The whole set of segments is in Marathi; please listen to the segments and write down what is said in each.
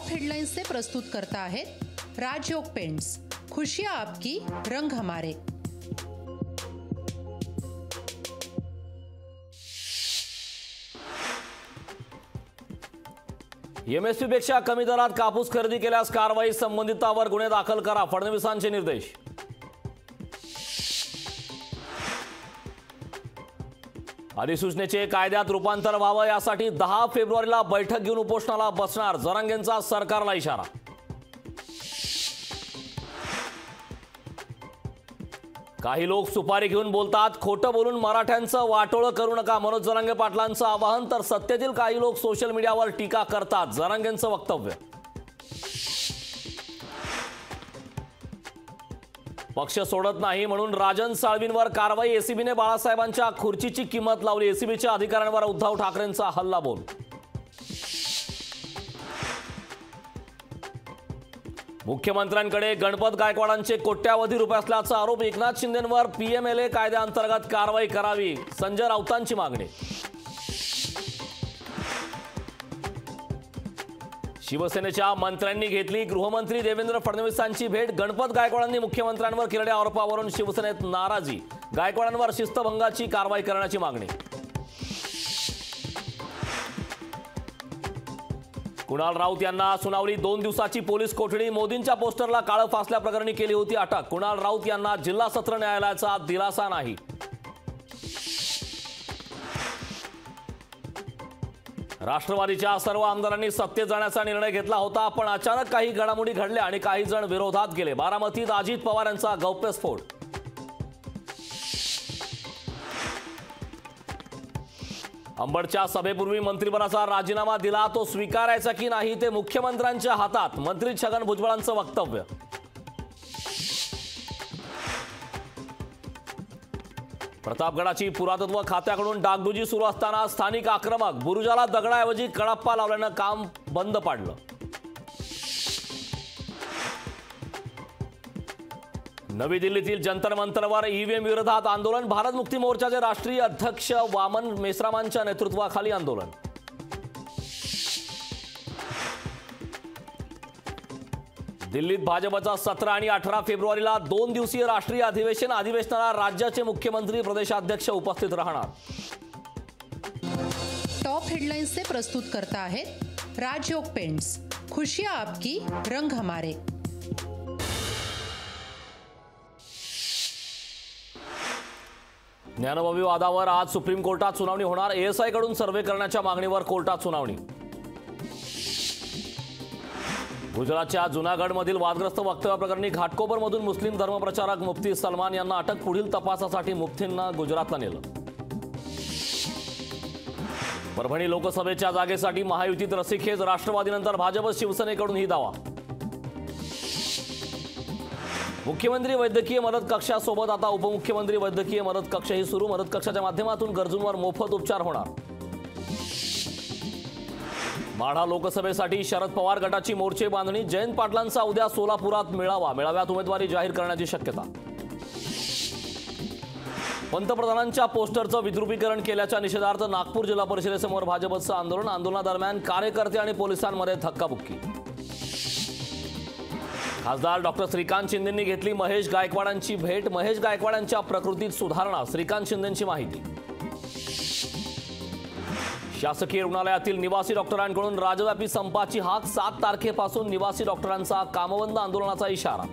हेडलाइंस से प्रस्तुत करता है राजयोग पेंट्स। खुशियां आपकी, रंग हमारे। एमएसपी पेक्षा कमी दरात कापूस खरेदी केल्यास कारवाई, संबंधितांवर गुन्हे दाखल करा, फडणवीसांचे निर्देश। अधिसूचनेचे कायद्यात रूपांतर व्हावं यासाठी 10 फेब्रुवारीला बैठक घेऊन उपोषणाला बसणार, जरांगेंचा सरकारला इशारा। काही लोक सुपारी घेऊन बोलतात, खोटं बोलून मराठ्यांचं वाटोळं करू नका, मनोज जरांगे पाटलांचं आवाहन। तर सत्तेतील काही लोक सोशल मीडियावर टीका करतात, जरांगेंचं वक्तव्य। पक्ष सोडत नाही म्हणून राजन साळवींवर कारवाई, एसीबीने बाळासाहेबांच्या खुर्चीची किंमत लावली, एसीबीच्या अधिकाऱ्यांवर उद्धव ठाकरेंचा हल्लाबोल। मुख्यमंत्र्यांकडे गणपत गायकवाडांचे कोट्यावधी रुपये असल्याचा आरोप, एकनाथ शिंदेंवर पीएमएलए कायद्याअंतर्गत कारवाई करावी, संजय राऊतांची मागणी। शिवसेनेच्या मंत्र्यांनी घेतली गृहमंत्री देवेंद्र फडणवीसांची भेट, गणपत गायकवाडांनी मुख्यमंत्र्यांवर केलेल्या आरोपावरून शिवसेनेत नाराजी, गायकवाडांवर शिस्तभंगाची कारवाई करण्याची मागणी। कुणाल राऊत यांना सुनावली, 2 दिवसाची पोलीस कोठडी, मोदींच्या पोस्टरला काळं फासल्याप्रकरणी केली होती अटक, कुणाल राऊत यांना जिल्हा सत्र न्यायालयाचा दिलासा नाही। राष्ट्रवादीच्या सर्व आमदारांनी सत्तेत जाण्याचा निर्णय घेतला होता, पण अचानक काही घडामोडी घडल्या आणि काही जण विरोधात गेले, बारामतीत अजित पवार यांचा गौप्यस्फोट। अंबडच्या सभेपूर्वी मंत्रिपदाचा राजीनामा दिला, तो स्वीकारायचा की नाही ते मुख्यमंत्र्यांच्या हातात, मंत्री छगन भुजबळांचं वक्तव्य। प्रतापगडाची पुरातत्व खात्याकडून डागडुजी सुरू असताना स्थानिक आक्रमक, बुरुजाला दगडाऐवजी कडाप्पा लावल्यानं काम बंद पाडलं। नवी दिल्लीतील जंतर मंतरवर ईव्हीएम विरोधात आंदोलन, भारत मुक्ती मोर्चाचे राष्ट्रीय अध्यक्ष वामन मेश्रामांच्या नेतृत्वाखाली आंदोलन। दिल्लीत भाजपचा 17 आणि 18 फेब्रुवारीला 2 दिवसीय राष्ट्रीय अधिवेशन, अधिवेशनाला राज्याचे मुख्यमंत्री, प्रदेशाध्यक्ष उपस्थित राहणार। टॉप हेडलाइंस से प्रस्तुत करता है राजयोग पेंट्स। खुशियां आपकी, रंग हमारे। ज्ञानोबा वादावर आज सुप्रीम कोर्टात सुनावणी होणार, एएसआय कडून सर्व्हे करण्याच्या मागणीवर कोर्टात सुनावणी। गुजरातच्या जुनागडमधील वादग्रस्त वक्तव्याप्रकरणी घाटकोपरमधून मुस्लिम धर्मप्रचारक मुफ्ती सलमान यांना अटक, पुढील तपासासाठी मुफ्तींना गुजरातला नेलं। परभणी लोकसभेच्या जागेसाठी महायुतीत रस्सीखेच, राष्ट्रवादीनंतर भाजप शिवसेनेकडून ही दावा। मुख्यमंत्री वैद्यकीय मदत कक्षासोबत आता उपमुख्यमंत्री वैद्यकीय मदत कक्षही सुरू, मदत कक्षाच्या माध्यमातून गरजूंवर मोफत उपचार होणार। माढा लोकसभेसाठी शरद पवार गटाची मोर्चे बांधणी, जयंत पाटलांचा उद्या सोलापुरात मेळावा, मेळाव्यात उमेदवारी जाहीर करण्याची शक्यता। पंतप्रधानांच्या पोस्टरचं विद्रुपीकरण केल्याच्या निषेधार्थ नागपूर जिल्हा परिषदेसमोर भाजपचं आंदोलन, आंदोलनादरम्यान कार्यकर्ते आणि पोलिसांमध्ये धक्काबुक्की। खासदार डॉक्टर श्रीकांत शिंदेंनी घेतली महेश गायकवाडांची भेट, महेश गायकवाडांच्या प्रकृतीत सुधारणा, श्रीकांत शिंदेंची माहिती। शासकीय रुग्णालयातील निवासी डॉक्टरांकडून राज्यव्यापी संपाची हाक, 7 तारखेपासून निवासी डॉक्टरांचा कामबंद आंदोलनाचा इशारा।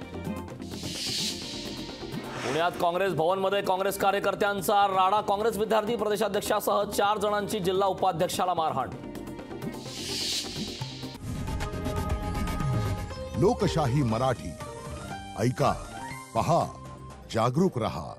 पुण्यात काँग्रेस भवनमध्ये काँग्रेस कार्यकर्त्यांचा राडा, काँग्रेस विद्यार्थी प्रदेशाध्यक्षासह 4 जणांची जिल्हा उपाध्यक्षाला मारहाण। लोकशाही मराठी, ऐका, पहा, जागरूक रहा।